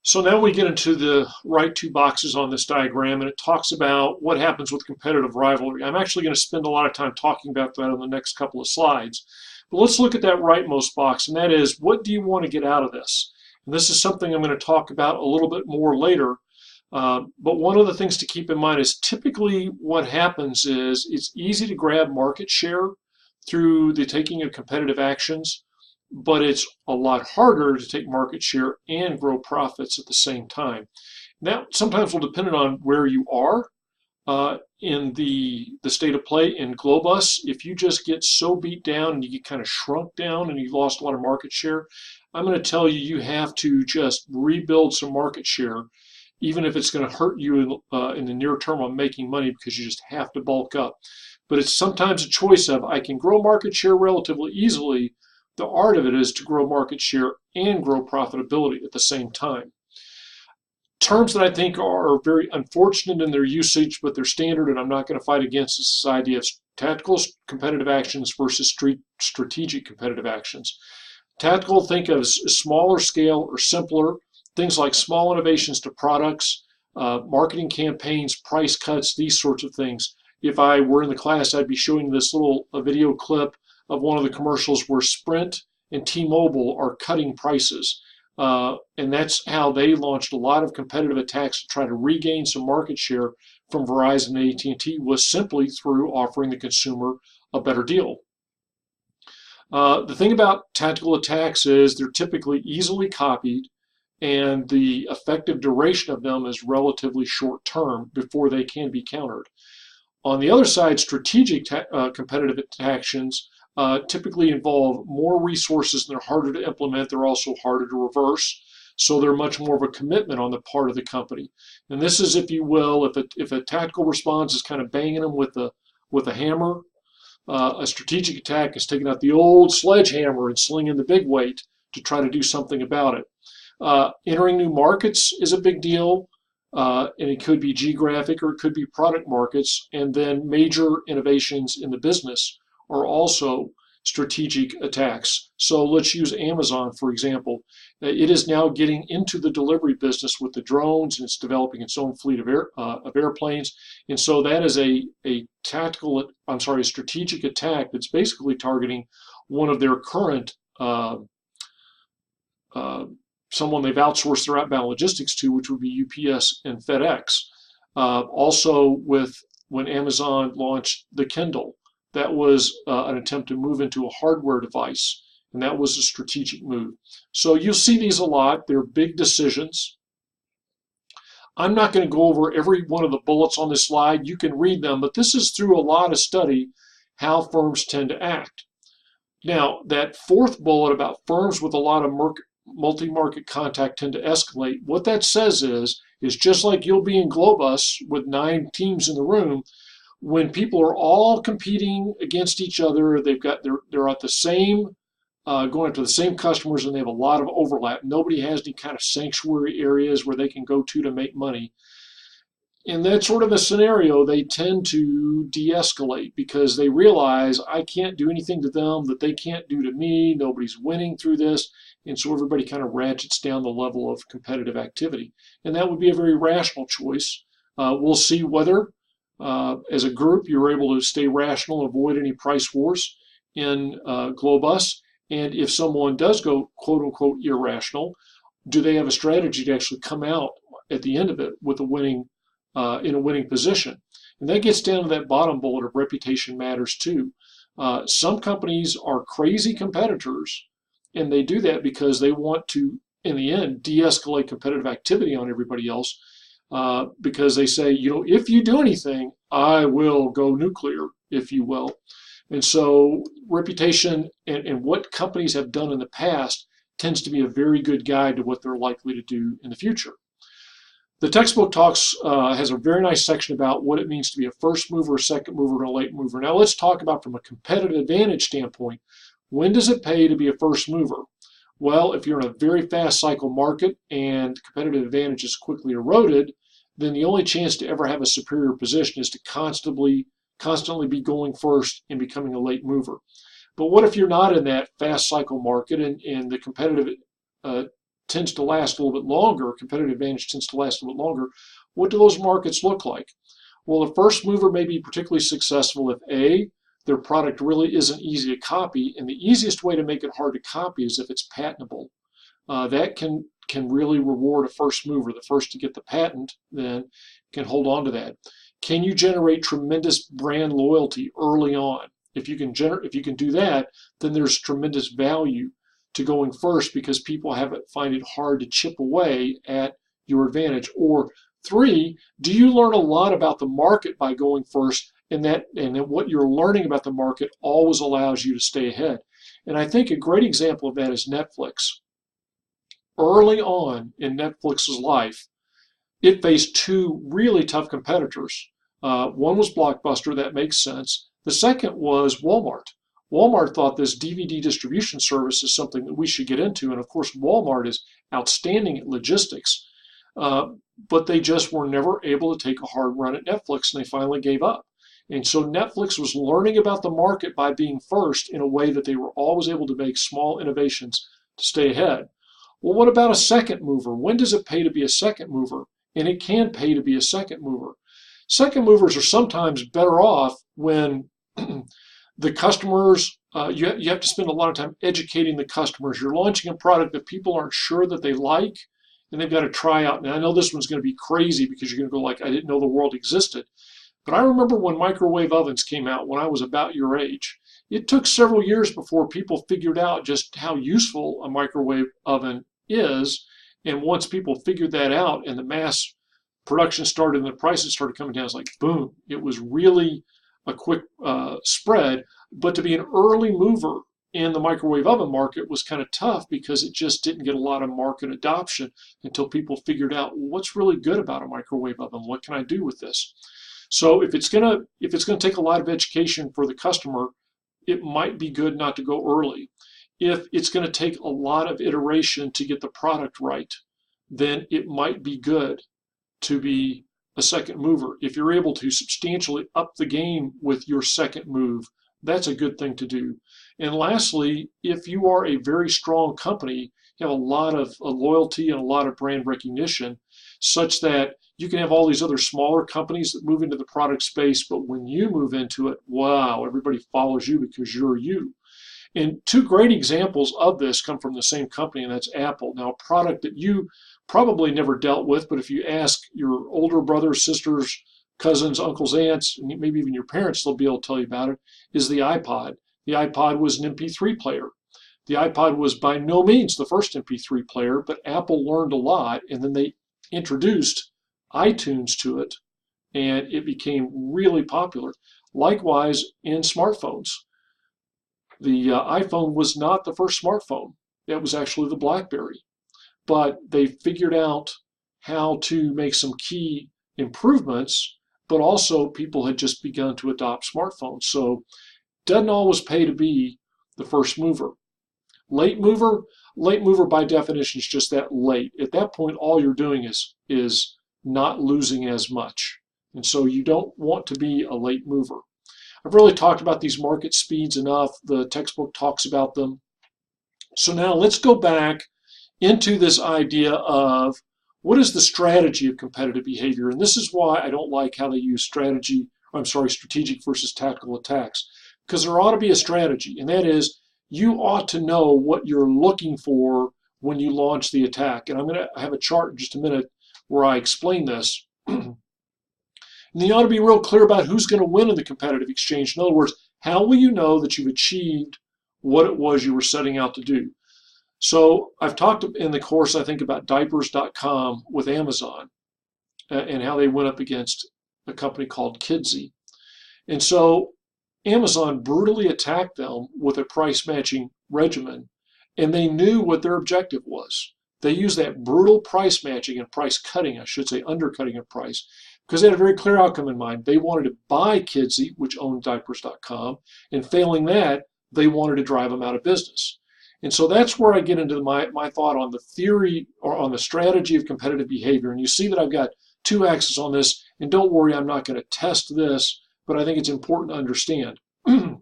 So now we get into the right two boxes on this diagram, and it talks about what happens with competitive rivalry. I'm actually going to spend a lot of time talking about that on the next couple of slides. But let's look at that rightmost box, and that is, what do you want to get out of this? And this is something I'm going to talk about a little bit more later. But one of the things to keep in mind is typically what happens is it's easy to grab market share through the taking of competitive actions, but it's a lot harder to take market share and grow profits at the same time. That sometimes will depend on where you are in the state of play. In Globus, if you just get so beat down and you get kind of shrunk down and you've lost a lot of market share, I'm going to tell you, you have to just rebuild some market share, even if it's going to hurt you in the near term on making money, because you just have to bulk up. But it's sometimes a choice of, I can grow market share relatively easily. The art of it is to grow market share and grow profitability at the same time. Terms that I think are very unfortunate in their usage, but they're standard and I'm not going to fight against, is this idea of tactical competitive actions versus strategic competitive actions. Tactical, think of as smaller scale or simpler, things like small innovations to products, marketing campaigns, price cuts, these sorts of things. If I were in the class, I'd be showing this little video clip of one of the commercials where Sprint and T-Mobile are cutting prices. And that's how they launched a lot of competitive attacks to try to regain some market share from Verizon and AT&T, was simply through offering the consumer a better deal. The thing about tactical attacks is they're typically easily copied, and the effective duration of them is relatively short term before they can be countered. On the other side, strategic competitive actions typically involve more resources and they're harder to implement. They're also harder to reverse. So they're much more of a commitment on the part of the company. And this is, if you will, if a tactical response is kind of banging them with a hammer, a strategic attack is taking out the old sledgehammer and slinging the big weight to try to do something about it. Entering new markets is a big deal. And it could be geographic or it could be product markets. And then major innovations in the business are also strategic attacks. So let's use Amazon, for example. It is now getting into the delivery business with the drones, and it's developing its own fleet of airplanes. And so that is a strategic attack that's basically targeting one of their current someone they've outsourced their outbound logistics to, which would be UPS and FedEx. Also, when Amazon launched the Kindle, that was an attempt to move into a hardware device, and that was a strategic move. So you'll see these a lot. They're big decisions. I'm not going to go over every one of the bullets on this slide. You can read them, but this is through a lot of study how firms tend to act. Now, that fourth bullet about firms with a lot of multi-market contact tend to escalate, what that says is just like you'll be in Globus with 9 teams in the room, when people are all competing against each other, they're at the same going after the same customers, and they have a lot of overlap. Nobody has any kind of sanctuary areas where they can go to make money. In that sort of a scenario, they tend to de-escalate because they realize, I can't do anything to them that they can't do to me. Nobody's winning through this. And so everybody kind of ratchets down the level of competitive activity. And that would be a very rational choice. We'll see whether, as a group, you're able to stay rational, avoid any price wars in Globus. And if someone does go, quote unquote, irrational, do they have a strategy to actually come out at the end of it with a winning, in a winning position? And that gets down to that bottom bullet of reputation matters too. Some companies are crazy competitors, and they do that because they want to, in the end, de-escalate competitive activity on everybody else, because they say, if you do anything, I will go nuclear, if you will. And so reputation and what companies have done in the past tends to be a very good guide to what they're likely to do in the future. The textbook has a very nice section about what it means to be a first mover, a second mover, and a late mover. Now let's talk about, from a competitive advantage standpoint, when does it pay to be a first mover? Well, if you're in a very fast cycle market and competitive advantage is quickly eroded, then the only chance to ever have a superior position is to constantly be going first and becoming a late mover. But what if you're not in that fast cycle market and the competitive tends to last a little bit longer, competitive advantage tends to last a little bit longer, what do those markets look like? Well, the first mover may be particularly successful if A, their product really isn't easy to copy, and the easiest way to make it hard to copy is if it's patentable. That can really reward a first mover. The first to get the patent then can hold on to that. Can you generate tremendous brand loyalty early on? If you can do that, then there's tremendous value to going first because people find it hard to chip away at your advantage. Or 3, do you learn a lot about the market by going first, and that what you're learning about the market always allows you to stay ahead? And I think a great example of that is Netflix. Early on in Netflix's life, it faced 2 really tough competitors. One was Blockbuster, that makes sense. The second was Walmart. Walmart thought this DVD distribution service is something that we should get into, and of course Walmart is outstanding at logistics. But they just were never able to take a hard run at Netflix, and they finally gave up. And so Netflix was learning about the market by being first in a way that they were always able to make small innovations to stay ahead. Well, what about a second mover? When does it pay to be a second mover? And it can pay to be a second mover. Second movers are sometimes better off when the customers, you have to spend a lot of time educating the customers. You're launching a product that people aren't sure that they like, and they've got to try out. Now, I know this one's going to be crazy because you're going to go like, I didn't know the world existed. But I remember when microwave ovens came out when I was about your age. It took several years before people figured out just how useful a microwave oven is. And once people figured that out and the mass production started and the prices started coming down, it's like, boom, it was really a quick spread. But to be an early mover in the microwave oven market was kind of tough because it just didn't get a lot of market adoption until people figured out, well, what's really good about a microwave oven? What can I do with this? So if it's gonna take a lot of education for the customer, it might be good not to go early. If it's going to take a lot of iteration to get the product right, then it might be good to be a second mover. If you're able to substantially up the game with your second move, that's a good thing to do. And lastly, if you are a very strong company, you have a lot of loyalty and a lot of brand recognition, such that you can have all these other smaller companies that move into the product space, but when you move into it, wow, everybody follows you because you're you. And 2 great examples of this come from the same company, and that's Apple. Now, a product that you probably never dealt with, but if you ask your older brothers, sisters, cousins, uncles, aunts, and maybe even your parents, they'll be able to tell you about it, is the iPod. The iPod was an MP3 player. The iPod was by no means the first MP3 player, but Apple learned a lot, and then they introduced iTunes to it, and it became really popular. Likewise, in smartphones. The iPhone was not the first smartphone. That was actually the BlackBerry. But they figured out how to make some key improvements, but also people had just begun to adopt smartphones. So it doesn't always pay to be the first mover. Late mover by definition is just that late. At that point, all you're doing is not losing as much. And so you don't want to be a late mover. I've really talked about these market speeds enough. The textbook talks about them. So now let's go back into this idea of what is the strategy of competitive behavior. And this is why I don't like how they use strategic versus tactical attacks. Because there ought to be a strategy, and that is you ought to know what you're looking for when you launch the attack. And I'm going to have a chart in just a minute where I explain this. And you ought to be real clear about who's going to win in the competitive exchange. In other words, how will you know that you've achieved what it was you were setting out to do? So I've talked in the course, I think, about diapers.com with Amazon and how they went up against a company called Kidsey. And so Amazon brutally attacked them with a price matching regimen, and they knew what their objective was. They used that brutal price matching and price cutting, I should say undercutting of price, because they had a very clear outcome in mind. They wanted to buy Kidsey, which owned diapers.com, and failing that, they wanted to drive them out of business. And so that's where I get into my thought on the theory or on the strategy of competitive behavior. And you see that I've got 2 axes on this, and don't worry, I'm not going to test this, but I think it's important to understand. And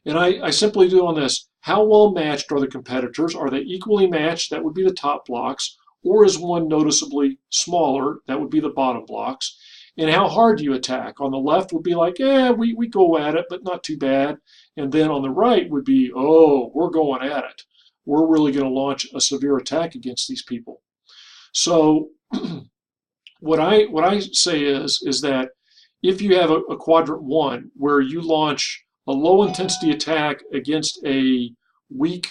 I simply do on this. How well matched are the competitors? Are they equally matched? That would be the top blocks. Or is one noticeably smaller? That would be the bottom blocks. And how hard do you attack? On the left would be like, we go at it, but not too bad. And then on the right would be, oh, we're going at it. We're really going to launch a severe attack against these people. So what I say is that if you have a quadrant one where you launch a low intensity attack against a weak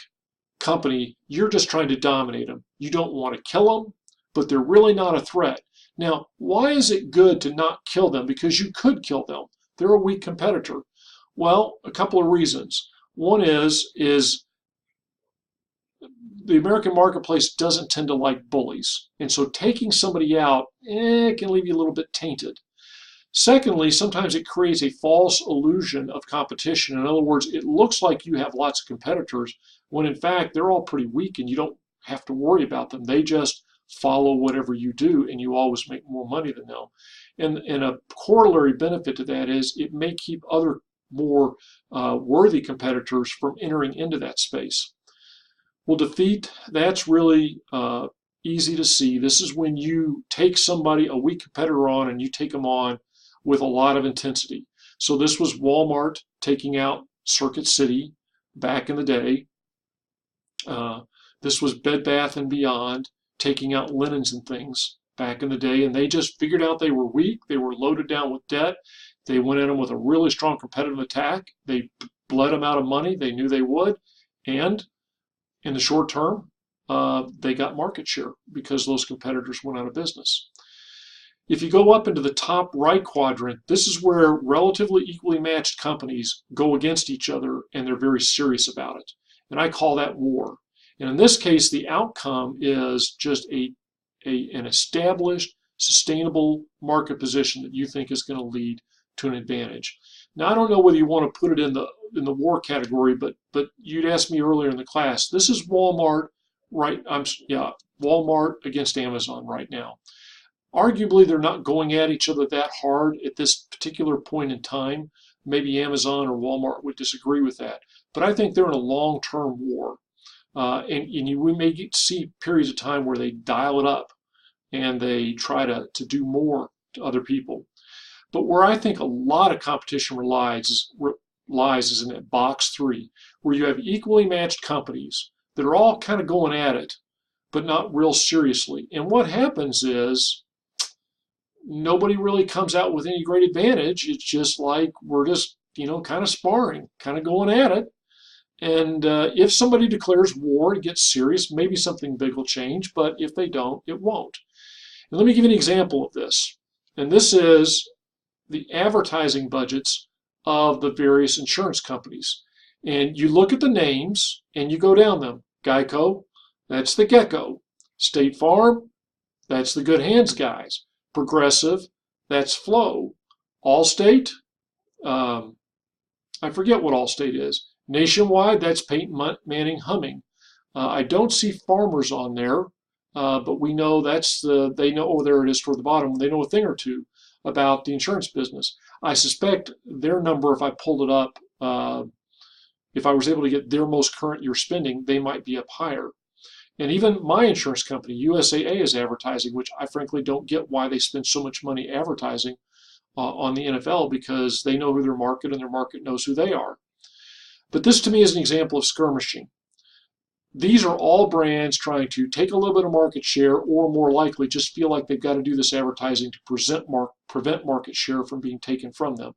company, you're just trying to dominate them. You don't want to kill them, but they're really not a threat. Now, why is it good to not kill them? Because you could kill them. They're a weak competitor. Well, a couple of reasons. One is the American marketplace doesn't tend to like bullies. And so taking somebody out can leave you a little bit tainted. Secondly, sometimes it creates a false illusion of competition. In other words, it looks like you have lots of competitors when in fact they're all pretty weak and you don't have to worry about them. They just follow whatever you do and you always make more money than them. And a corollary benefit to that is it may keep other more worthy competitors from entering into that space. Well, defeat, that's really easy to see. This is when you take somebody, a weak competitor on, and you take them on with a lot of intensity. So this was Walmart taking out Circuit City back in the day. This was Bed Bath & Beyond taking out Linens and Things back in the day, and they just figured out they were weak. They were loaded down with debt. They went at them with a really strong competitive attack. They bled them out of money. They knew they would, and in the short term, they got market share because those competitors went out of business. If you go up into the top right quadrant, this is where relatively equally matched companies go against each other and they're very serious about it. And I call that war. And in this case, the outcome is just an established, sustainable market position that you think is going to lead to an advantage. Now, I don't know whether you want to put it in the war category, but you'd asked me earlier in the class. This is Walmart, right? Walmart against Amazon right now. Arguably, they're not going at each other that hard at this particular point in time. Maybe Amazon or Walmart would disagree with that, but I think they're in a long-term war, we may see periods of time where they dial it up and they try to do more to other people. But where I think a lot of competition lies is in that box three, where you have equally matched companies that are all kind of going at it, but not real seriously. And what happens is nobody really comes out with any great advantage. It's just like we're just, kind of sparring, kind of going at it. And if somebody declares war and gets serious, maybe something big will change, but if they don't, it won't. And let me give you an example of this. And this is the advertising budgets of the various insurance companies. And you look at the names and you go down them. Geico, that's the Gecko. State Farm, that's the Good Hands guys. Progressive, that's Flo. Allstate, I forget what Allstate is. Nationwide, that's Peyton Manning Humming. I don't see Farmers on there, but we know they know, oh, there it is toward the bottom. They know a thing or two about the insurance business. I suspect their number, if I pulled it up, if I was able to get their most current year spending, they might be up higher. And even my insurance company, USAA, is advertising, which I frankly don't get why they spend so much money advertising on the NFL, because they know who their market and their market knows who they are. But this to me is an example of skirmishing. These are all brands trying to take a little bit of market share, or more likely just feel like they've got to do this advertising to prevent market share from being taken from them.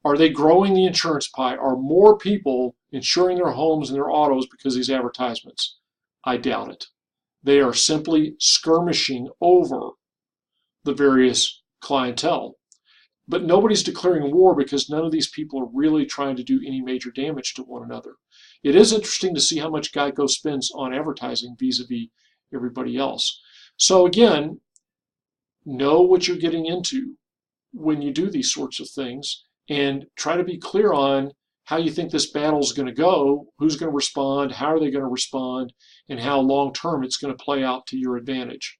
Are they growing the insurance pie? Are more people insuring their homes and their autos because of these advertisements? I doubt it. They are simply skirmishing over the various clientele. But nobody's declaring war because none of these people are really trying to do any major damage to one another. It is interesting to see how much Geico spends on advertising vis-a-vis everybody else. So again, know what you're getting into when you do these sorts of things, and try to be clear on how you think this battle is going to go, who's going to respond, how are they going to respond, and how long-term it's going to play out to your advantage.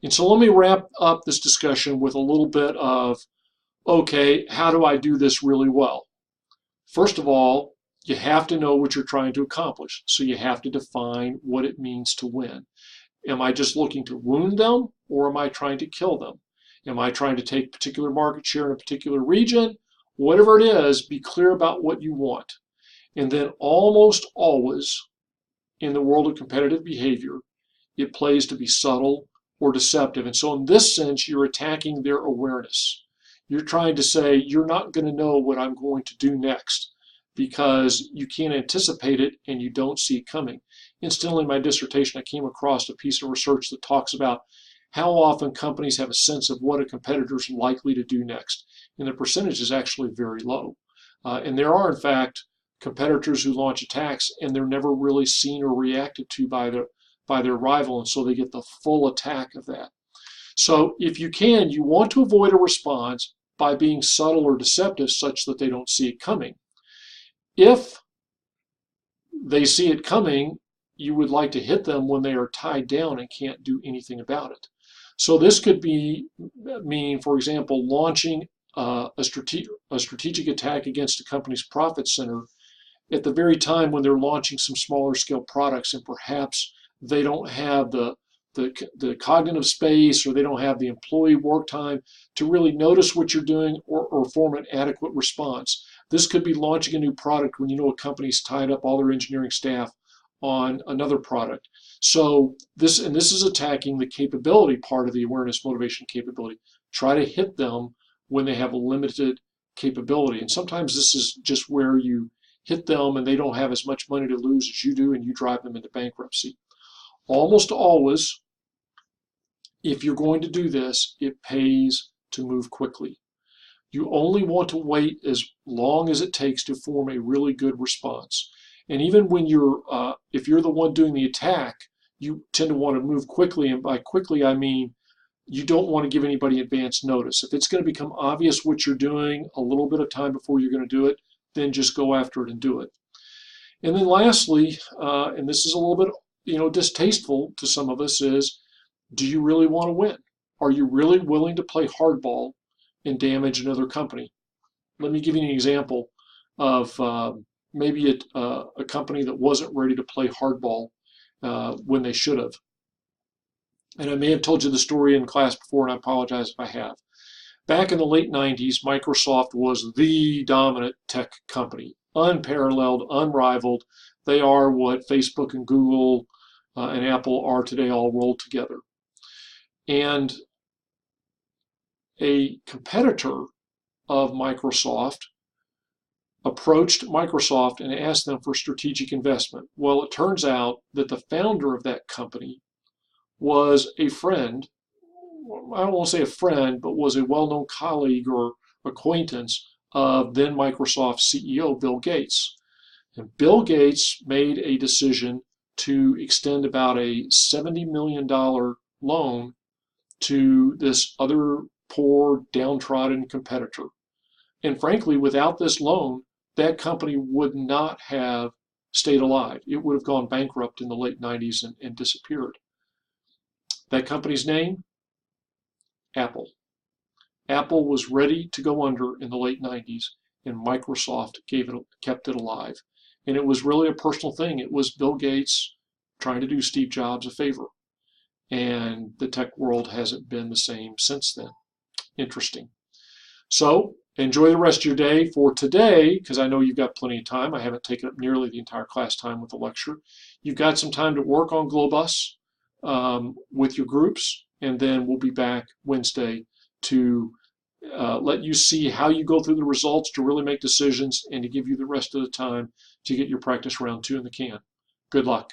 And so let me wrap up this discussion with a little bit of, okay, how do I do this really well? First of all, You have to know what you're trying to accomplish. So you have to define what it means to win. Am I just looking to wound them, or am I trying to kill them? Am I trying to take particular market share in a particular region? Whatever it is, be clear about what you want. And then almost always in the world of competitive behavior, it plays to be subtle or deceptive. And so in this sense, you're attacking their awareness. You're trying to say, you're not going to know what I'm going to do next because you can't anticipate it and you don't see it coming. Incidentally, in my dissertation, I came across a piece of research that talks about how often companies have a sense of what a competitor is likely to do next. And the percentage is actually very low. And there are, in fact, competitors who launch attacks and they're never really seen or reacted to by their rival, and so they get the full attack of that. So if you can, you want to avoid a response by being subtle or deceptive such that they don't see it coming. If they see it coming, you would like to hit them when they are tied down and can't do anything about it. So this could mean, for example, launching a strategic attack against a company's profit center at the very time when they're launching some smaller scale products, and perhaps they don't have the cognitive space, or they don't have the employee work time to really notice what you're doing or form an adequate response. This could be launching a new product when you know a company's tied up all their engineering staff on another product. So this is attacking the capability part of the awareness motivation capability. Try to hit them when they have a limited capability. And sometimes this is just where you hit them and they don't have as much money to lose as you do, and you drive them into bankruptcy. Almost always, if you're going to do this, it pays to move quickly. You only want to wait as long as it takes to form a really good response. And even when if you're the one doing the attack, you tend to want to move quickly. And by quickly, I mean you don't want to give anybody advance notice. If it's going to become obvious what you're doing a little bit of time before you're going to do it, then just go after it and do it. And then lastly, and this is a little bit distasteful to some of us, is do you really want to win? Are you really willing to play hardball and damage another company? Let me give you an example of maybe a company that wasn't ready to play hardball when they should have. And I may have told you the story in class before, and I apologize if I have. Back in the late 90s, Microsoft was the dominant tech company, unparalleled, unrivaled. They are what Facebook and Google and Apple are today, all rolled together. And a competitor of Microsoft approached Microsoft and asked them for strategic investment. Well, it turns out that the founder of that company was a friend. I don't want to say a friend, but was a well-known colleague or acquaintance of then Microsoft CEO Bill Gates. And Bill Gates made a decision to extend about a $70 million loan to this other poor, downtrodden competitor. And frankly, without this loan, that company would not have stayed alive. It would have gone bankrupt in the late 90s and disappeared. That company's name? Apple. Apple was ready to go under in the late 90s, and Microsoft kept it alive. And it was really a personal thing. It was Bill Gates trying to do Steve Jobs a favor. And the tech world hasn't been the same since then. Interesting. So enjoy the rest of your day. For today, because I know you've got plenty of time, I haven't taken up nearly the entire class time with the lecture. You've got some time to work on Globus with your groups, and then we'll be back Wednesday to let you see how you go through the results to really make decisions and to give you the rest of the time to get your practice round 2 in the can. Good luck.